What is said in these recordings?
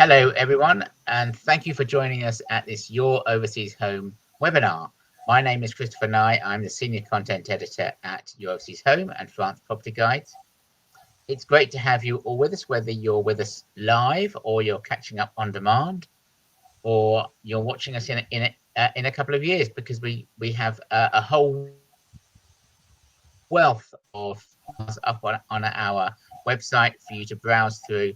Hello, everyone, and thank you for joining us at this Your Overseas Home webinar. My name is Christopher Nye. I'm the Senior Content Editor at Your Overseas Home and France Property Guides. It's great to have you all with us, whether you're with us live or you're catching up on demand, or you're watching us in a couple of years, because we have a whole wealth of up on our website for you to browse through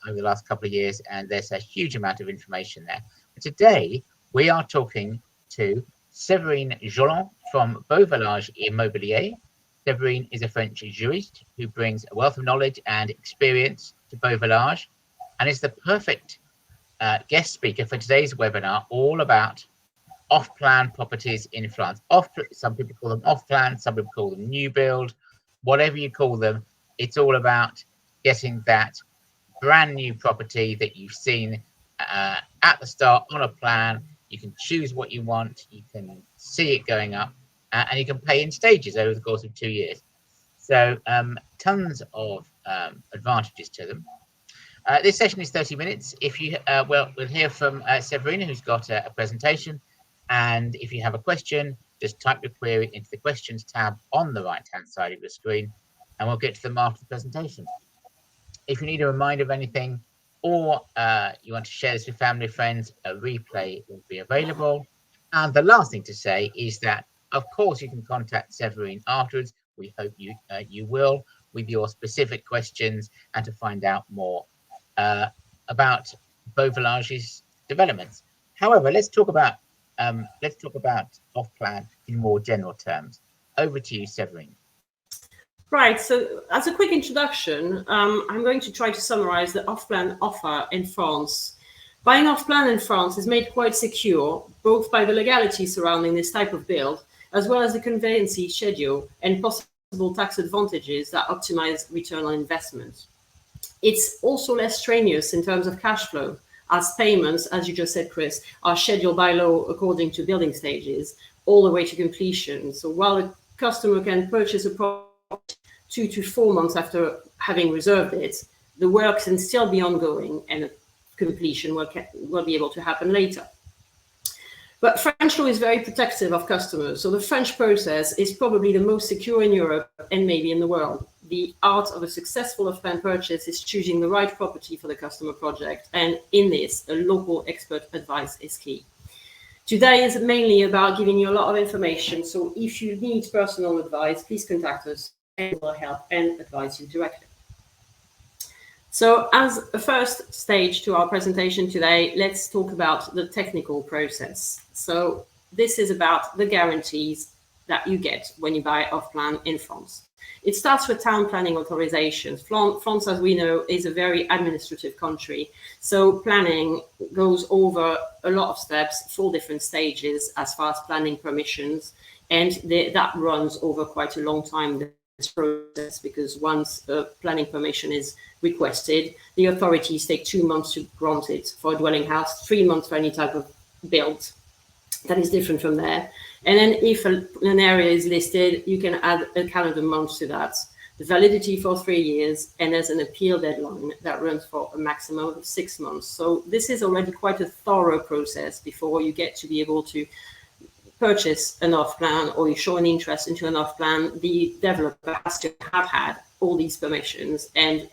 over the last couple of years, and there's a huge amount of information there. But today we are talking to Séverine Jolland from Beauvillage Immobilier. Séverine is a French jurist who brings a wealth of knowledge and experience to Beauvillage, and is the perfect guest speaker for today's webinar, all about off-plan properties in France. Some people call them off-plan, some people call them new build, whatever you call them. It's all about getting that brand new property that you've seen at the start on a plan. You can choose what you want, you can see it going up, and you can pay in stages over the course of 2 years. So tons of advantages to them. This session is 30 minutes. If you we'll hear from Séverine, who's got a presentation, and if you have a question, just type your query into the questions tab on the right hand side of your screen, and we'll get to them after the presentation. If you need a reminder of anything, or you want to share this with family and friends, a replay will be available. And the last thing to say is that, of course, you can contact Séverine afterwards. We hope you will, with your specific questions and to find out more about Beauvillage's developments. However, let's talk about off-plan in more general terms. Over to you, Séverine. Right, so as a quick introduction, I'm going to try to summarize the off-plan offer in France. Buying off-plan in France is made quite secure, both by the legality surrounding this type of build, as well as the conveyancing schedule and possible tax advantages that optimize return on investment. It's also less strenuous in terms of cash flow, as payments, as you just said, Chris, are scheduled by law according to building stages, all the way to completion. So while a customer can purchase a property 2 to 4 months after having reserved it, the work can still be ongoing, and completion will be able to happen later. But French law is very protective of customers, so the French process is probably the most secure in Europe and maybe in the world. The art of a successful off-plan purchase is choosing the right property for the customer project, and in this, a local expert advice is key. Today is mainly about giving you a lot of information, so if you need personal advice, please contact us and we'll help and advise you directly. So as a first stage to our presentation today, let's talk about the technical process. So this is about the guarantees that you get when you buy off-plan in France. It starts with town planning authorizations. France, as we know, is a very administrative country. So planning goes over a lot of steps, 4 different stages as far as planning permissions, and that runs over quite a long time, this process, because once a planning permission is requested, the authorities take 2 months to grant it for a dwelling house, 3 months for any type of build that is different from there. And then if an area is listed, you can add a calendar month to that, the validity for 3 years, and there's an appeal deadline that runs for a maximum of 6 months. So this is already quite a thorough process before you get to be able to purchase an off-plan, or you show an interest into an off-plan. The developer has to have had all these permissions, and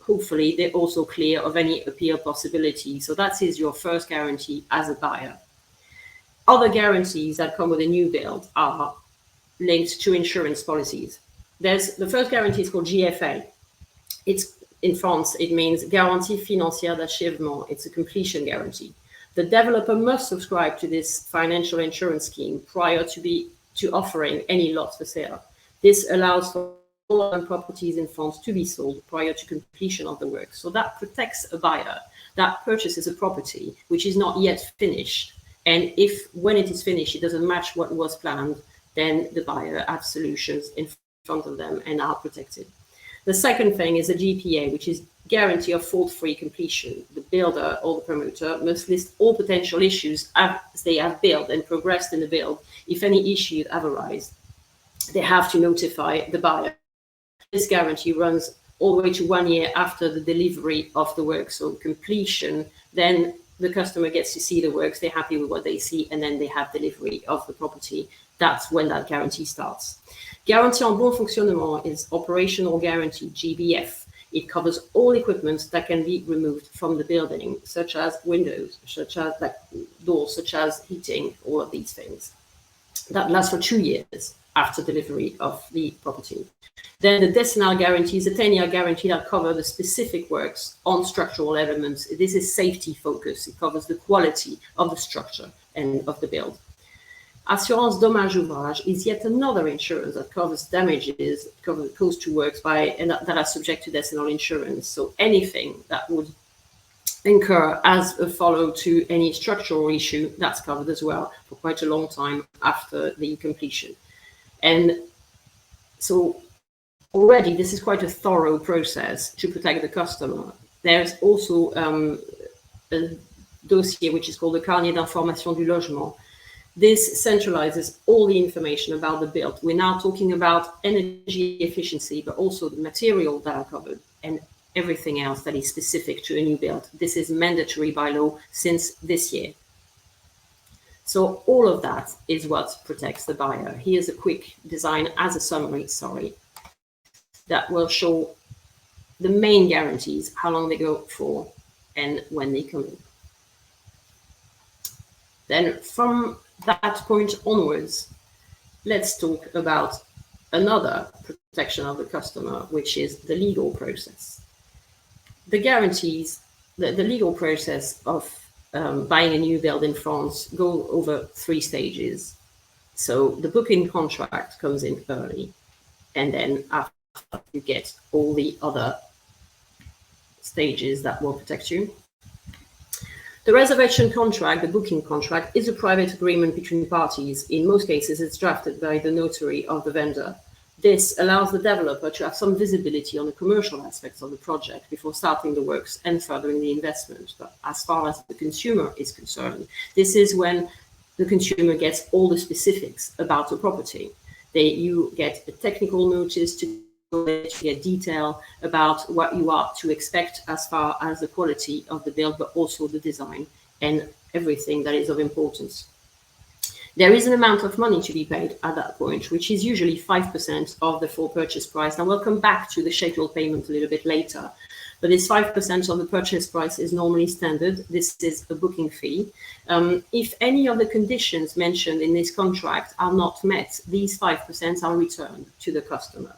hopefully they're also clear of any appeal possibility. So that is your first guarantee as a buyer. Other guarantees that come with a new build are linked to insurance policies. The first guarantee is called GFA. It's in France, it means Garantie Financière d'Achèvement. It's a completion guarantee. The developer must subscribe to this financial insurance scheme prior to offering any lots for sale. This allows for all properties in France to be sold prior to completion of the work. So that protects a buyer that purchases a property which is not yet finished. And if when it is finished, it doesn't match what was planned, then the buyer has solutions in front of them and are protected. The second thing is the GPA, which is guarantee of fault-free completion. The builder or the promoter must list all potential issues as they have built and progressed in the build. If any issues have arisen, they have to notify the buyer. This guarantee runs all the way to 1 year after the delivery of the work, so completion, then the customer gets to see the works, they're happy with what they see, and then they have delivery of the property. That's when that guarantee starts. Guarantee en bon fonctionnement is operational guarantee, GBF. It covers all equipment that can be removed from the building, such as windows, such as doors, such as heating, all of these things. That lasts for 2 years after delivery of the property. Then the decennial guarantee is a 10-year guarantee that covers the specific works on structural elements. This is safety focus. It covers the quality of the structure and of the build. Assurance dommage ouvrage is yet another insurance that covers damages caused to works that are subject to decennial insurance. So anything that would incur as a follow to any structural issue, that's covered as well for quite a long time after the completion. And so already this is quite a thorough process to protect the customer. There's also a dossier which is called the Carnet d'information du logement. This centralizes all the information about the build. We're now talking about energy efficiency, but also the material that are covered and everything else that is specific to a new build. This is mandatory by law since this year. So all of that is what protects the buyer. Here's a quick design as a summary, that will show the main guarantees, how long they go for and when they come in. Then from that point onwards, let's talk about another protection of the customer, which is the legal process. The guarantees, the legal process of buying a new build in France go over 3 stages. So the booking contract comes in early, and then after you get all the other stages that will protect you. The reservation contract, the booking contract, is a private agreement between parties. In most cases, it's drafted by the notary of the vendor. This allows the developer to have some visibility on the commercial aspects of the project before starting the works and furthering the investment. But as far as the consumer is concerned, this is when the consumer gets all the specifics about the property. You get a technical notice to get detail about what you are to expect as far as the quality of the build, but also the design and everything that is of importance. There is an amount of money to be paid at that point, which is usually 5% of the full purchase price. And we'll come back to the scheduled payment a little bit later. But this 5% of the purchase price is normally standard. This is a booking fee. If any of the conditions mentioned in this contract are not met, these 5% are returned to the customer.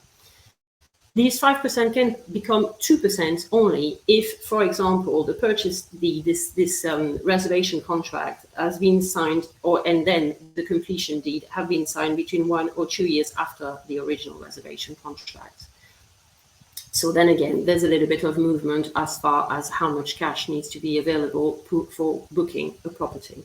These 5% can become 2% only if, for example, the purchase deed, this reservation contract has been signed, and then the completion deed have been signed between 1 or 2 years after the original reservation contract. So then again, there's a little bit of movement as far as how much cash needs to be available for booking a property.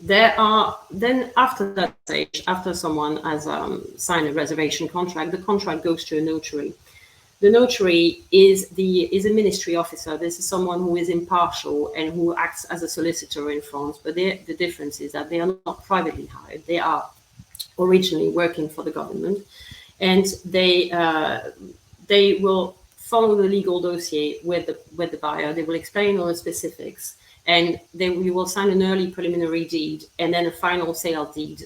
There are then, after that stage, after someone has signed a reservation contract, the contract goes to a notary. The notary is a ministry officer. This is someone who is impartial and who acts as a solicitor in France. But the difference is that they are not privately hired. They are originally working for the government, and they will follow the legal dossier with the buyer. They will explain all the specifics. And then we will sign an early preliminary deed and then a final sale deed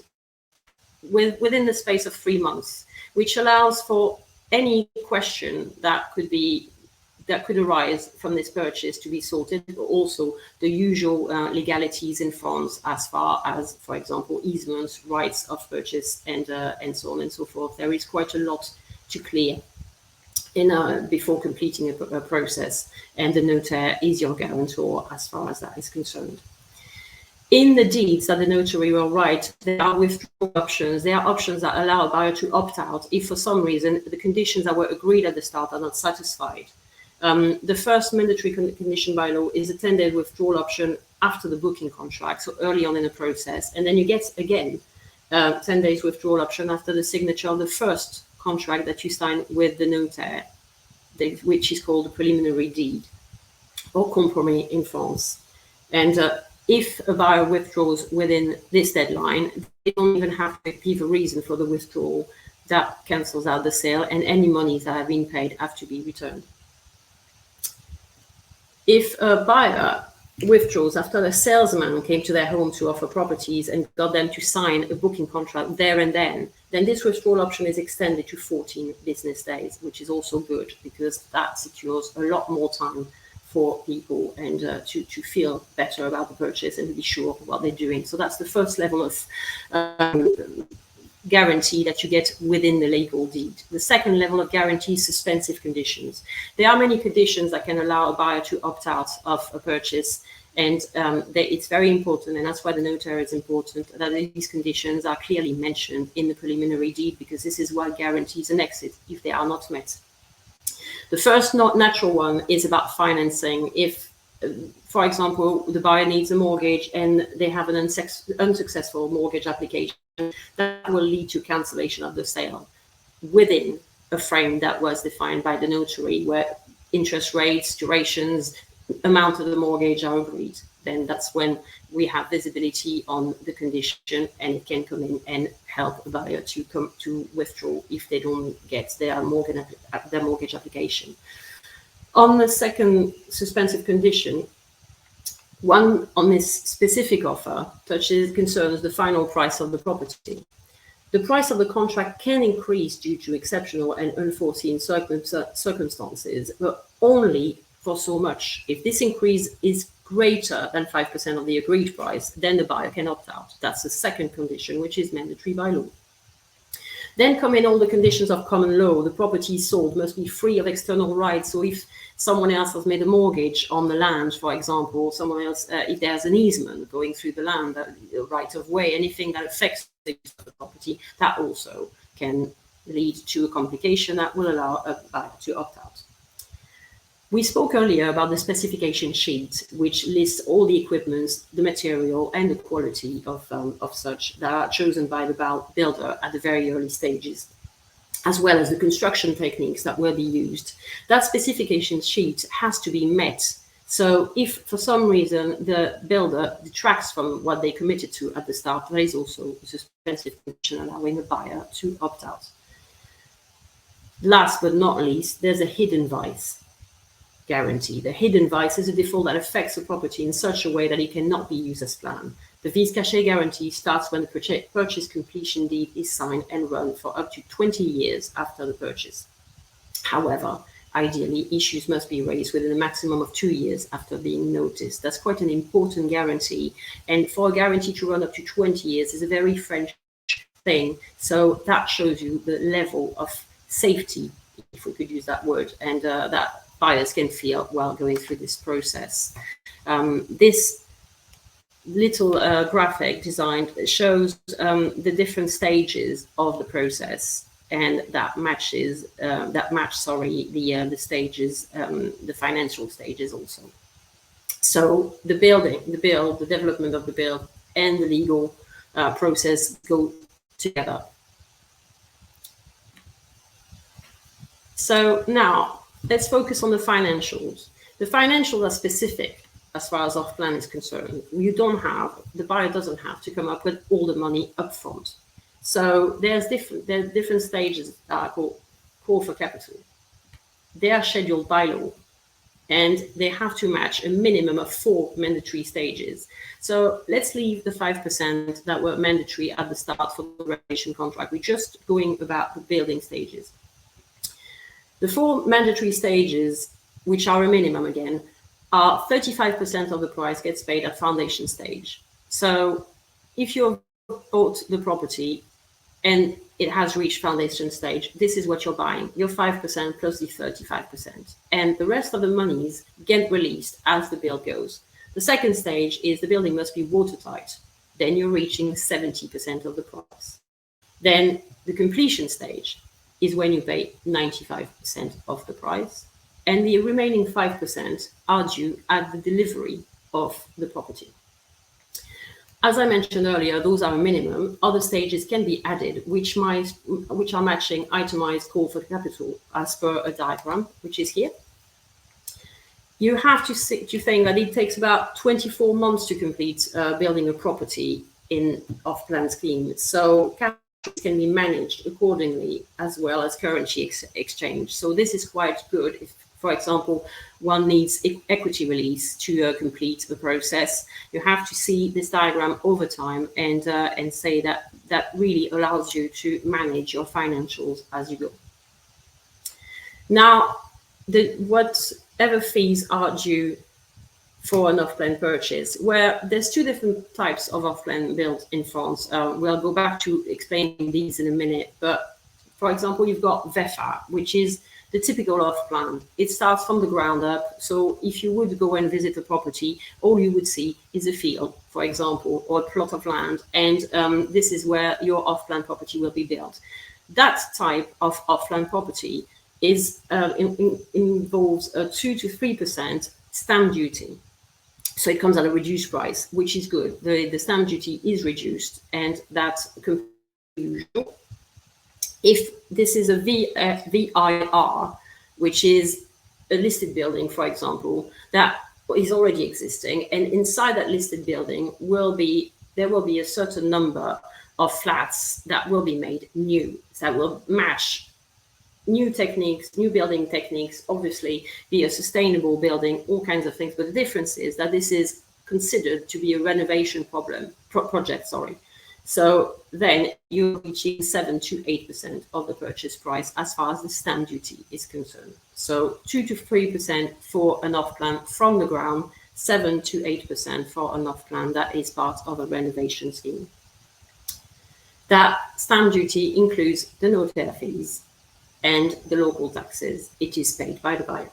within the space of 3 months, which allows for any question that could arise from this purchase to be sorted, but also the usual legalities in France as far as, for example, easements, rights of purchase, and so on and so forth. There is quite a lot to clear before completing a process, and the notaire is your guarantor as far as that is concerned. In the deeds that the notary will write, there are withdrawal options. There are options that allow a buyer to opt out if for some reason the conditions that were agreed at the start are not satisfied. The first mandatory condition by law is a 10-day withdrawal option after the booking contract, so early on in the process. And then you get, again, 10 days withdrawal option after the signature of the first contract that you sign with the notaire, which is called a preliminary deed or compromis in France. And If a buyer withdraws within this deadline, they don't even have to give a reason for the withdrawal. That cancels out the sale, and any monies that have been paid have to be returned. If a buyer withdraws after the salesman came to their home to offer properties and got them to sign a booking contract there and then this withdrawal option is extended to 14 business days, which is also good because that secures a lot more time for people and to feel better about the purchase and to be sure of what they're doing. So that's the first level of guarantee that you get within the legal deed. The second level of guarantee is suspensive conditions. There are many conditions that can allow a buyer to opt out of a purchase, and it's very important, and that's why the notary is important, that these conditions are clearly mentioned in the preliminary deed, because this is what guarantees an exit if they are not met. The first natural one is about financing. If, for example, the buyer needs a mortgage and they have an unsuccessful mortgage application, that will lead to cancellation of the sale within a frame that was defined by the notary, where interest rates, durations, amount of the mortgage are agreed. Then that's when we have visibility on the condition, and it can come in and help a buyer to withdraw if they don't get their mortgage application. On the second suspensive condition, one on this specific offer concerns the final price of the property. The price of the contract can increase due to exceptional and unforeseen circumstances, but only for so much. If this increase is greater than 5% of the agreed price, then the buyer can opt out. That's the second condition, which is mandatory by law. Then come in all the conditions of common law. The property sold must be free of external rights. So if someone else has made a mortgage on the land, for example, someone else, if there's an easement going through the land, the right of way, anything that affects the use of the property, that also can lead to a complication that will allow a buyer to opt out. We spoke earlier about the specification sheet, which lists all the equipment, the material, and the quality of such that are chosen by the builder at the very early stages, as well as the construction techniques that will be used. That specification sheet has to be met. So if for some reason the builder detracts from what they committed to at the start, there is also a suspensive condition allowing the buyer to opt out. Last but not least, there's a hidden vice guarantee. The hidden vice is a default that affects the property in such a way that it cannot be used as planned. The vis cachée guarantee starts when the purchase completion deed is signed and run for up to 20 years after the purchase. However, ideally, issues must be raised within a maximum of 2 years after being noticed. That's quite an important guarantee. And for a guarantee to run up to 20 years is a very French thing. So that shows you the level of safety, if we could use that word, and that buyers can feel while going through this process. This little graphic designed shows the different stages of the process, and that match the stages, the financial stages also. So the development of the build, and the legal process go together. So now, let's focus on the financials. The financials are specific as far as off-plan is concerned. The buyer doesn't have to come up with all the money up front. So there's different stages that are called call for capital. They are scheduled by law, and they have to match a minimum of 4 mandatory stages. So let's leave the 5% that were mandatory at the start for the reservation contract. We're just going about the building stages. The 4 mandatory stages, which are a minimum again, are 35% of the price gets paid at foundation stage. So if you've bought the property and it has reached foundation stage, this is what you're buying, your 5% plus the 35%. And the rest of the monies get released as the build goes. The second stage is the building must be watertight. Then you're reaching 70% of the price. Then the completion stage is when you pay 95% of the price, and the remaining 5% are due at the delivery of the property. As I mentioned earlier, those are a minimum. Other stages can be added, which are matching itemized call for capital as per a diagram, which is here. you have to think that it takes about 24 months to complete building a property in off-plan scheme. So cash can be managed accordingly, as well as currency exchange. So this is quite good if, for example, one needs equity release to complete the process. You have to see this diagram over time and say that that really allows you to manage your financials as you go. Now, whatever fees are due for an off-plan purchase, where there's two different types of off-plan built in France. We'll go back to explaining these in a minute, but for example, you've got VEFA, which is the typical off-plan. It starts from the ground up. So if you would go and visit a property, all you would see is a field, for example, or a plot of land. And this is where your off-plan property will be built. That type of off-plan property is involves a 2 to 3% stamp duty. So it comes at a reduced price, which is good. The stamp duty is reduced, and that's usual. If this is a VIR, which is a listed building, for example, that is already existing, and inside that listed building there will be a certain number of flats that will be made new, that will match new techniques, new building techniques, obviously be a sustainable building, all kinds of things. But the difference is that this is considered to be a renovation project. So then you're reaching 7 to 8% of the purchase price as far as the stamp duty is concerned. So 2 to 3% for an off-plan from the ground, 7 to 8% for an off-plan that is part of a renovation scheme. That stamp duty includes the notaire fees and the local taxes. It is paid by the buyer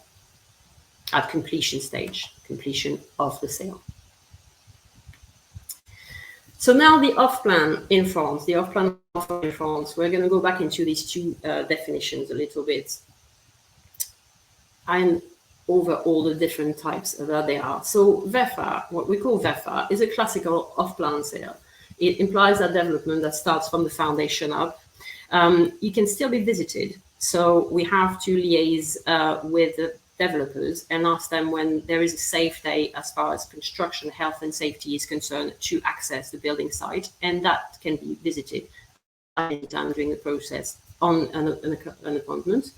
at completion stage, completion of the sale. So now the off-plan in France, the off-plan offer in France, we're going to go back into these two definitions a little bit and over all the different types that they are. So VEFA, what we call VEFA, is a classical off-plan sale. It implies a development that starts from the foundation up. You can still be visited. So we have to liaise with the developers and ask them when there is a safe day as far as construction, health and safety is concerned to access the building site. And that can be visited anytime during the process on an appointment.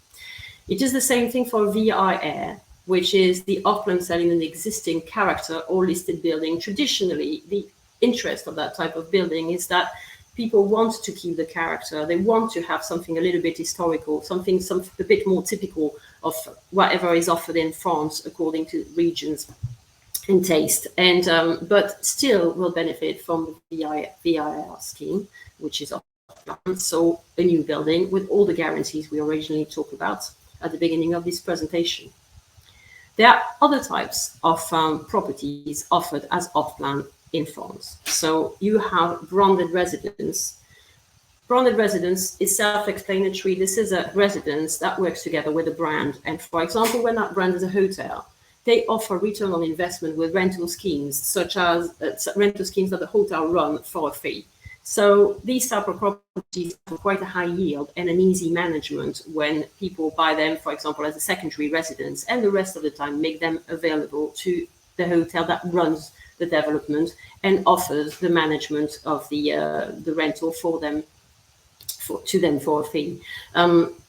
It is the same thing for VIR, which is the off-plan sale in an existing character or listed building. Traditionally, the interest of that type of building is that people want to keep the character. They want to have something a little bit historical, something a bit more typical of whatever is offered in France according to regions and taste. And but still will benefit from the VIR scheme, which is off-plan. So a new building with all the guarantees we originally talked about at the beginning of this presentation. There are other types of properties offered as off-plan in France. So you have branded residence. Branded residence is self-explanatory. This is a residence that works together with a brand. And for example, when that brand is a hotel, they offer return on investment with rental schemes, such as rental schemes that the hotel run for a fee. So these type of properties have quite a high yield and an easy management when people buy them, for example, as a secondary residence, and the rest of the time make them available to the hotel that runs the development and offers the management of the rental for them, for a fee.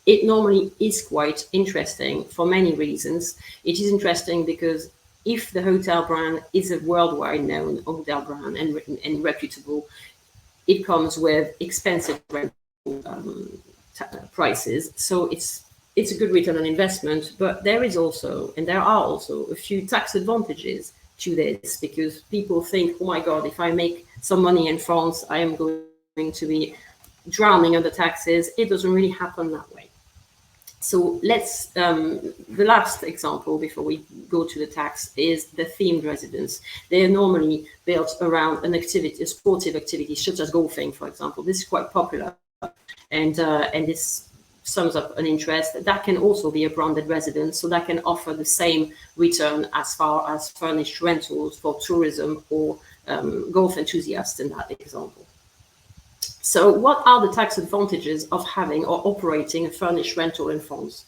It normally is quite interesting for many reasons. It is interesting because if the hotel brand is a worldwide known hotel brand and reputable, it comes with expensive rental prices. So it's a good return on investment, but there are also a few tax advantages to this, because people think, oh my God, if I make some money in France, I am going to be drowning under taxes. It doesn't really happen that way. So let's, the last example before we go to the tax is the themed residence. They are normally built around an activity, a sportive activity, such as golfing, for example. This is quite popular, and this sums up an interest. That can also be a branded residence, so that can offer the same return as far as furnished rentals for tourism or golf enthusiasts in that example. So what are the tax advantages of having or operating a furnished rental in France?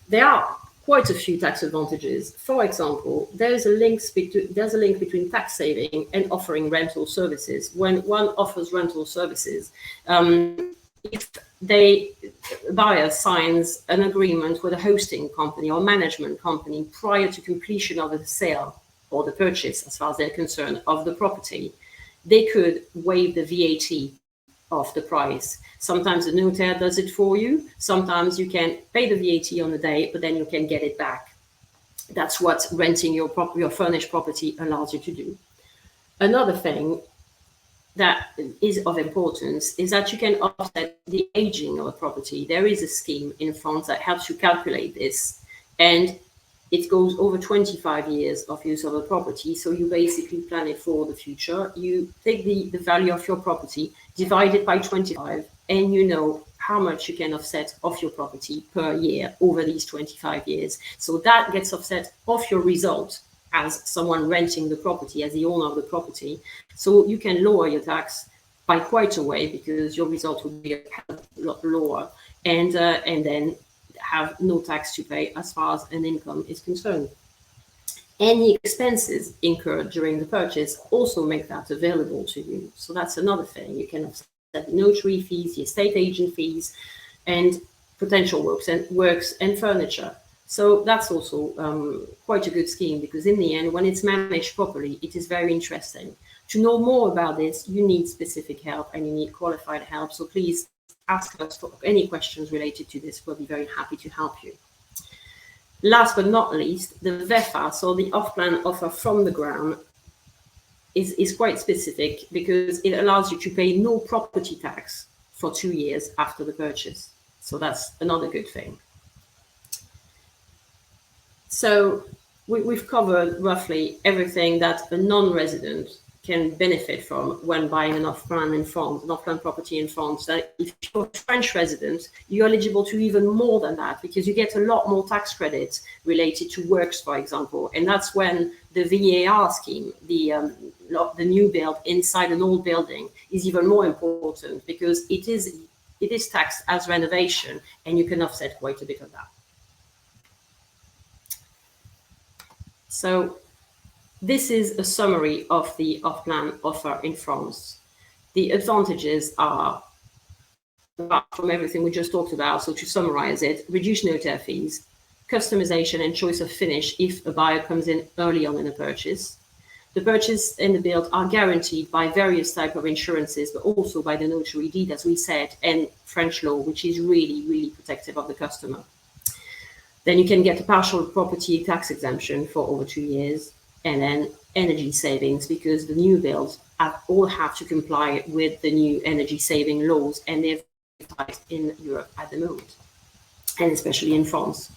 They are quite a few tax advantages. For example, there's a link between tax saving and offering rental services. When one offers rental services, if the buyer signs an agreement with a hosting company or management company prior to completion of the sale or the purchase, as far as they're concerned, of the property, they could waive the VAT of the price. Sometimes the notaire does it for you. Sometimes you can pay the VAT on the day, but then you can get it back. That's what renting your furnished property allows you to do. Another thing that is of importance is that you can offset the aging of a property. There is a scheme in France that helps you calculate this, and it goes over 25 years of use of a property. So you basically plan it for the future. You take the value of your property, divide it by 25, and you know how much you can offset off your property per year over these 25 years. So that gets offset off your result as someone renting the property, as the owner of the property. So you can lower your tax by quite a way because your result will be a lot lower, and then have no tax to pay as far as an income is concerned. Any expenses incurred during the purchase also make that available to you. So that's another thing. You can offset the notary fees, the estate agent fees, and potential works and furniture. So that's also quite a good scheme, because in the end, when it's managed properly, it is very interesting. To know more about this, you need specific help and you need qualified help. So please ask us for any questions related to this. We'll be very happy to help you. Last but not least, the VEFA, so the off-plan offer from the ground, is quite specific because it allows you to pay no property tax for 2 years after the purchase. So that's another good thing. So we've covered roughly everything that a non-resident can benefit from when buying an off-plan in France, an off-plan property in France. That if you're a French resident, you're eligible to even more than that, because you get a lot more tax credits related to works, for example. And that's when the VAR scheme, the new build inside an old building, is even more important, because it is taxed as renovation, and you can offset quite a bit of that. So this is a summary of the off-plan offer in France. The advantages are, apart from everything we just talked about, so to summarize it, reduced notaire fees, customization and choice of finish if a buyer comes in early on in a purchase. The purchase and the build are guaranteed by various types of insurances, but also by the notary deed, as we said, and French law, which is really, really protective of the customer. Then you can get a partial property tax exemption for over 2 years, and then energy savings, because the new builds all have to comply with the new energy saving laws, and they're in Europe at the moment, and especially in France.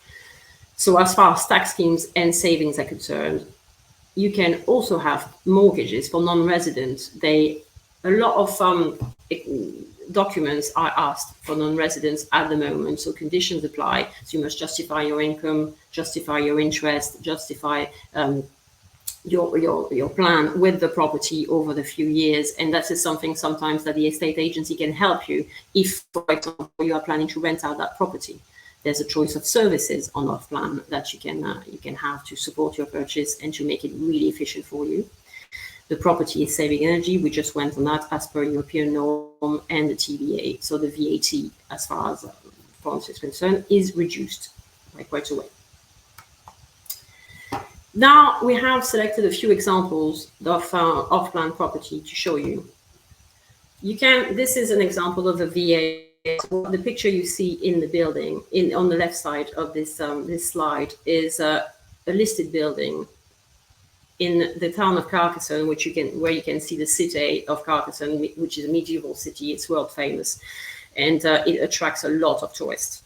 So as far as tax schemes and savings are concerned, you can also have mortgages for non-residents. A lot of documents are asked for non-residents at the moment, so conditions apply. So you must justify your income, justify your interest, justify your plan with the property over the few years, and that is something sometimes that the estate agency can help you if, for example, you are planning to rent out that property. There's a choice of services on off-plan that you can have to support your purchase and to make it really efficient for you. The property is saving energy. We just went on that as per European norm, and the TVA, so the VAT, as far as France is concerned, is reduced by quite a way. Now we have selected a few examples of off-plan property to show you. This is an example of a VA. The picture you see in the building, on the left side of this slide, is a listed building in the town of Carcassonne, where you can see the city of Carcassonne, which is a medieval city. It's world famous, and it attracts a lot of tourists,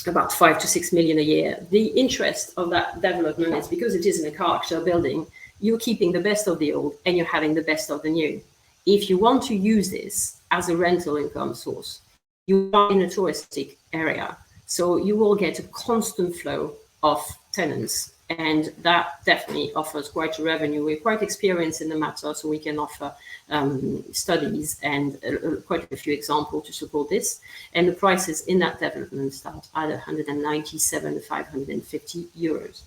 about 5 to 6 million a year. The interest of that development is because it is in a character building, you're keeping the best of the old and you're having the best of the new. If you want to use this as a rental income source, you are in a touristic area, so you will get a constant flow of tenants And that definitely offers quite a revenue. We're quite experienced in the matter, so we can offer studies and quite a few examples to support this. And the prices in that development start at 197,550 euros.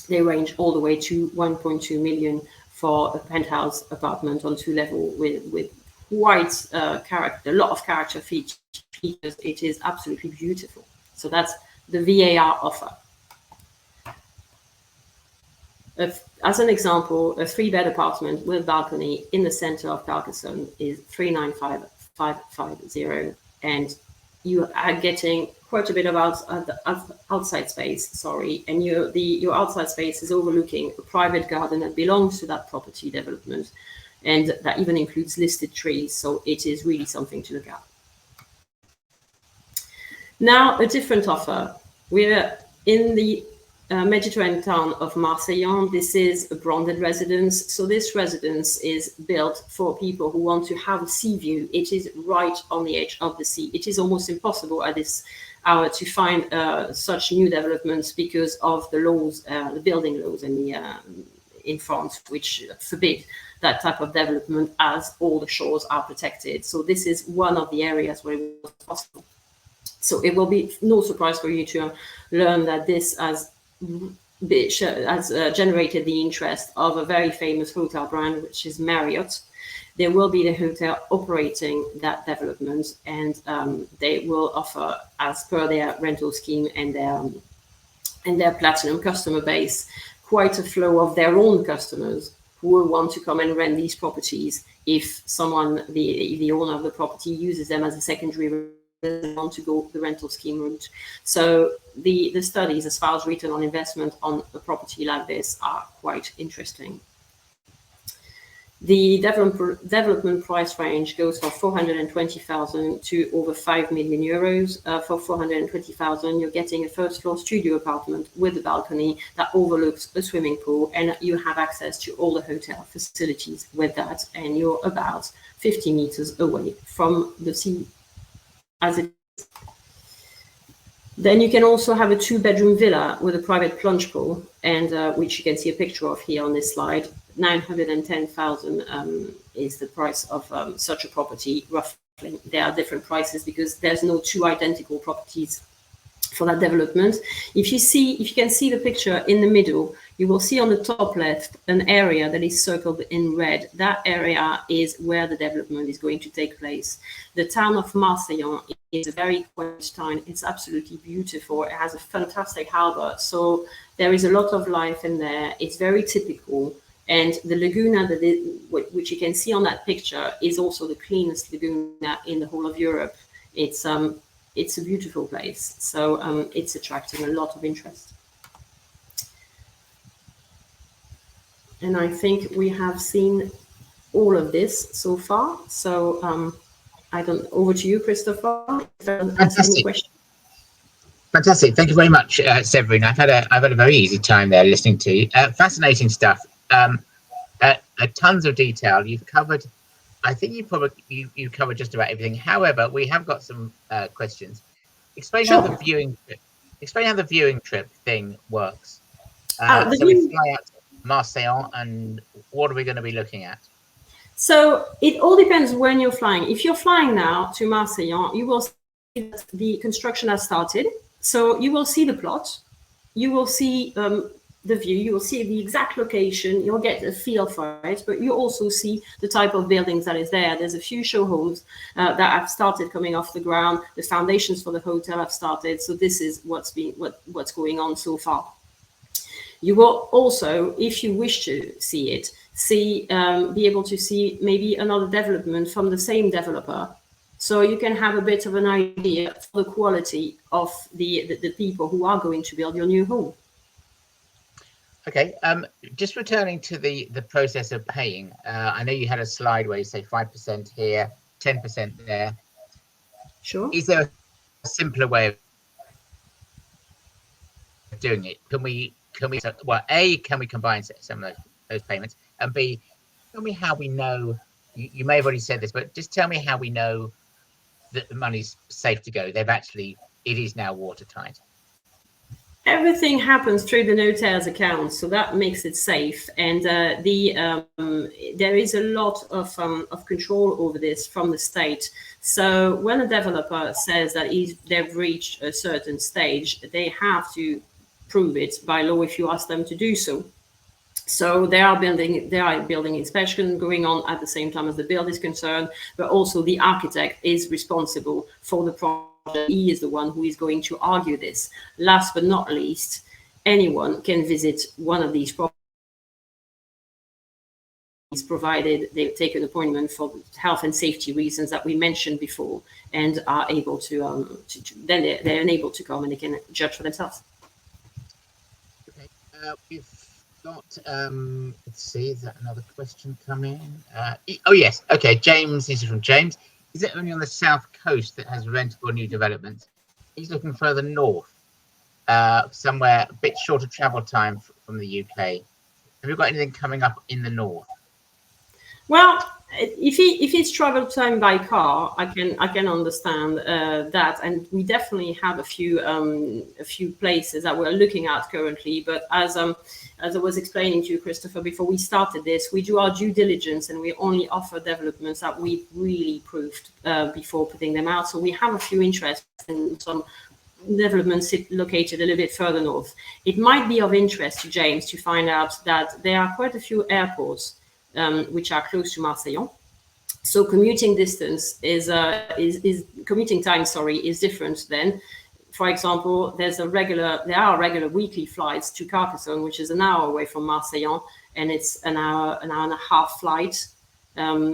They range all the way to 1.2 million for a penthouse apartment on 2 levels with quite a lot of character features. It is absolutely beautiful. So that's the VAR offer. As an example, a 3-bed apartment with balcony in the center of Carcassonne is 395,550, and you are getting quite a bit of outside space. Sorry, and your outside space is overlooking a private garden that belongs to that property development, and that even includes listed trees. So it is really something to look at. Now, a different offer. We're in the Mediterranean town of Marseillan. This is a branded residence. So this residence is built for people who want to have a sea view. It is right on the edge of the sea. It is almost impossible at this hour to find such new developments because of the laws, the building laws in France, which forbid that type of development as all the shores are protected. So this is one of the areas where it was possible. So it will be no surprise for you to learn that this has generated the interest of a very famous hotel brand, which is Marriott. There will be the hotel operating that development, and they will offer, as per their rental scheme and their platinum customer base, quite a flow of their own customers who will want to come and rent these properties if the owner of the property uses them as a secondary want to go the rental scheme route. So the studies as far as return on investment on a property like this are quite interesting. The development price range goes from 420,000 to over 5 million euros. For 420,000, you're getting a first-floor studio apartment with a balcony that overlooks a swimming pool, and you have access to all the hotel facilities with that, and you're about 50 meters away from the sea as it is. Then you can also have a 2-bedroom villa with a private plunge pool, and which you can see a picture of here on this slide. 910,000 is the price of such a property, roughly. There are different prices because there's no 2 identical properties for that development. If you can see the picture in the middle, you will see on the top left an area that is circled in red. That area is where the development is going to take place. The town of Marseillan is a very quiet town. It's absolutely beautiful. It has a fantastic harbor. So there is a lot of life in there. It's very typical. And the laguna, which you can see on that picture, is also the cleanest laguna in the whole of Europe. It's a beautiful place. So it's attracting a lot of interest. And I think we have seen all of this so far. So over to you, Christopher. Fantastic. Fantastic. Thank you very much, Séverine. I've had a very easy time there listening to you. Fascinating stuff. Tons of detail. You've covered. I think you covered just about everything. However, we have got some questions. Explain how the viewing trip thing works. So we fly out to Marseillan, and what are we going to be looking at? So it all depends when you're flying. If you're flying now to Marseillan, you will see that the construction has started. So you will see the plot. You will see the view, you will see the exact location, you'll get a feel for it, but you also see the type of buildings that is there. There's a few show homes that have started coming off the ground. The foundations for the hotel have started. So this is what's going on so far. You will also, if you wish to see it, be able to see maybe another development from the same developer. So you can have a bit of an idea of the quality of the people who are going to build your new home. Okay, just returning to the process of paying. I know you had a slide where you say 5% here, 10% there. Sure. Is there a simpler way of doing it? Can we A, can we combine some of those payments? And B, tell me how we know, you may have already said this, but just tell me how we know that the money's safe to go. It is now watertight. Everything happens through the notary's account, so that makes it safe. And there is a lot of control over this from the state. So when a developer says that they've reached a certain stage, they have to prove it by law if you ask them to do so. So there are building inspection going on at the same time as the build is concerned, but also the architect is responsible for the project. He is the one who is going to argue this. Last but not least, anyone can visit one of these properties, provided they take an appointment for health and safety reasons that we mentioned before, and are able to, then they're enabled to come and they can judge for themselves. Okay, we've got, let's see, is that another question coming? Oh yes, okay, James, this is from James. Is it only on the south coast that has rentable new developments? He's looking further north, somewhere a bit shorter travel time from the UK. Have you got anything coming up in the north? Well, if it's travel time by car, I can understand that, and we definitely have a few places that we're looking at currently. But as I was explaining to you, Christopher, before we started this, we do our due diligence and we only offer developments that we've really proved before putting them out. So we have a few interests in some developments located a little bit further north. It might be of interest to James to find out that there are quite a few airports which are close to Marseille. So commuting distance is commuting time, is different then. For example, there are regular weekly flights to Carcassonne, which is an hour away from Marseille, and it's an hour and a half flight.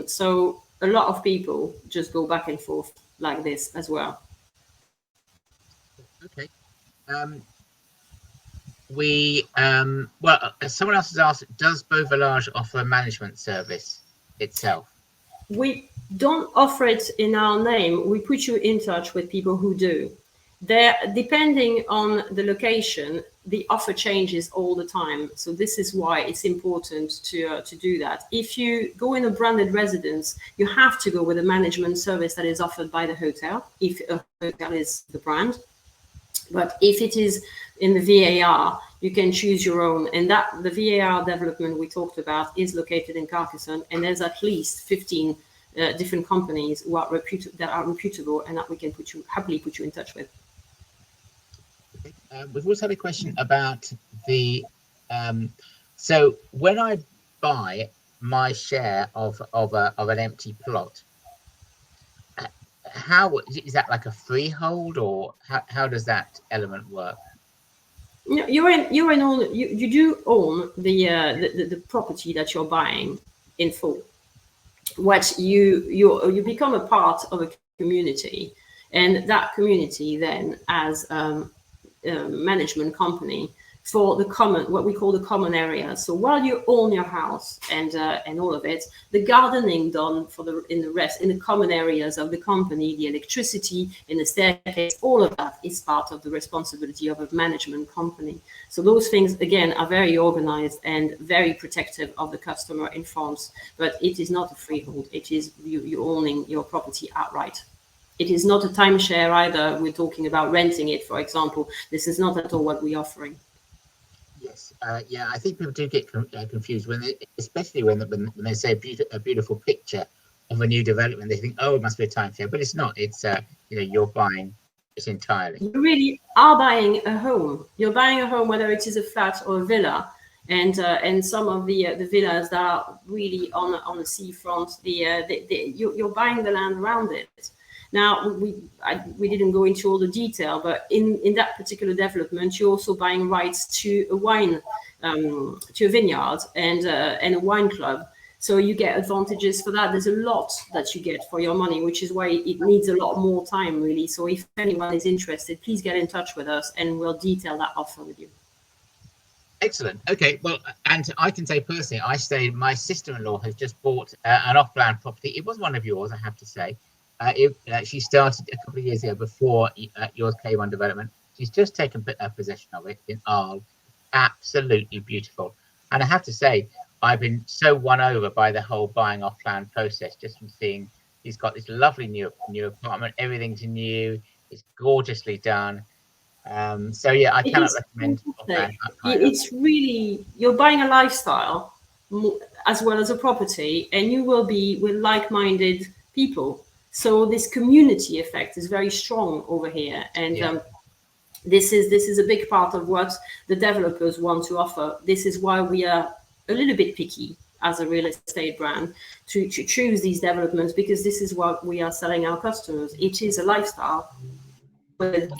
So a lot of people just go back and forth like this as well. Okay. Well, someone else has asked, does Beauvillage offer a management service itself? We don't offer it in our name. We put you in touch with people who do. Depending on the location, the offer changes all the time. So this is why it's important to do that. If you go in a branded residence, you have to go with a management service that is offered by the hotel, if a hotel is the brand. But if it is in the VAR, you can choose your own. And that the VAR development we talked about is located in Carcassonne, and there's at least 15 different companies who are reputable, and that we can happily put you in touch with. We've also had a question about the so when I buy my share of an empty plot, how is that, like a freehold, or how does that element work? You do own the property that you're buying in full. What you become a part of a community, and that community then has a management company for what we call the common area. So while you own your house and all of it, the gardening done in the common areas of the company, the electricity in the staircase, all of that is part of the responsibility of a management company. So those things again are very organized and very protective of the customer in France. But it is not a freehold. It is you owning your property outright. It is not a timeshare either. We're talking about renting it, for example. This is not at all what we're offering. Yes, yeah, I think people do get confused especially when they say a beautiful picture of a new development. They think, oh, it must be a timeshare, but it's not. It's you're buying it entirely. You really are buying a home. You're buying a home, whether it is a flat or a villa, and some of the villas that are really on the seafront. You're buying the land around it. Now, we didn't go into all the detail, but in that particular development, you're also buying rights to a wine, to a vineyard and a wine club. So you get advantages for that. There's a lot that you get for your money, which is why it needs a lot more time, really. So if anyone is interested, please get in touch with us and we'll detail that offer with you. Excellent. Okay. Well, and I can say personally, my sister-in-law has just bought an off-plan property. It was one of yours, I have to say. She started a couple of years ago before yours came on development. She's just taken possession of it in Arles. Absolutely beautiful. And I have to say, I've been so won over by the whole buying off plan process, just from seeing he's got this lovely new apartment. Everything's new. It's gorgeously done. So yeah, I It cannot is recommend fantastic. highly. It's really, you're buying a lifestyle as well as a property, and you will be with like-minded people. So this community effect is very strong over here, and Yeah. this is a big part of what the developers want to offer. This is why we are a little bit picky as a real estate brand to choose these developments, because this is what we are selling our customers. It is a lifestyle with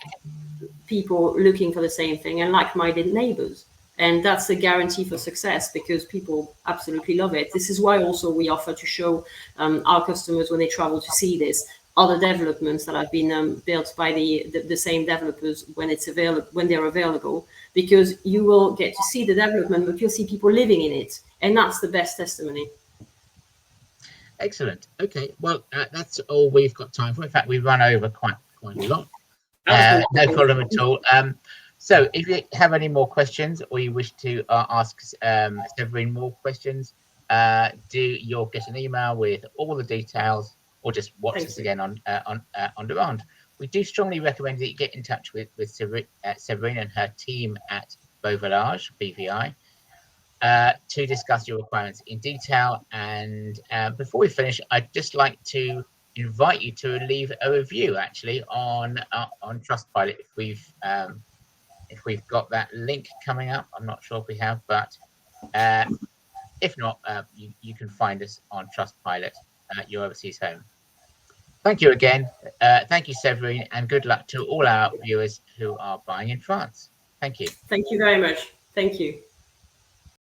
people looking for the same thing and like-minded neighbors. And that's a guarantee for success, because people absolutely love it. This is why also we offer to show our customers, when they travel to see this, other developments that have been built by the same developers when it's available, when they're available, because you will get to see the development, but you'll see people living in it, and that's the best testimony. Excellent. Okay, well, that's all we've got time for. In fact, we've run over quite a lot. No problem at all. So if you have any more questions, or you wish to ask Séverine more questions, you'll get an email with all the details, or just watch us again on demand. We do strongly recommend that you get in touch with Séverine and her team at Beauvillage, BVI, to discuss your requirements in detail. And before we finish, I'd just like to invite you to leave a review, actually, on Trustpilot, if we've got that link coming up. I'm not sure if we have, but if not, you can find us on Trustpilot at Your Overseas Home. Thank you again. Thank you, Séverine, and good luck to all our viewers who are buying in France. Thank you. Thank you very much. Thank you.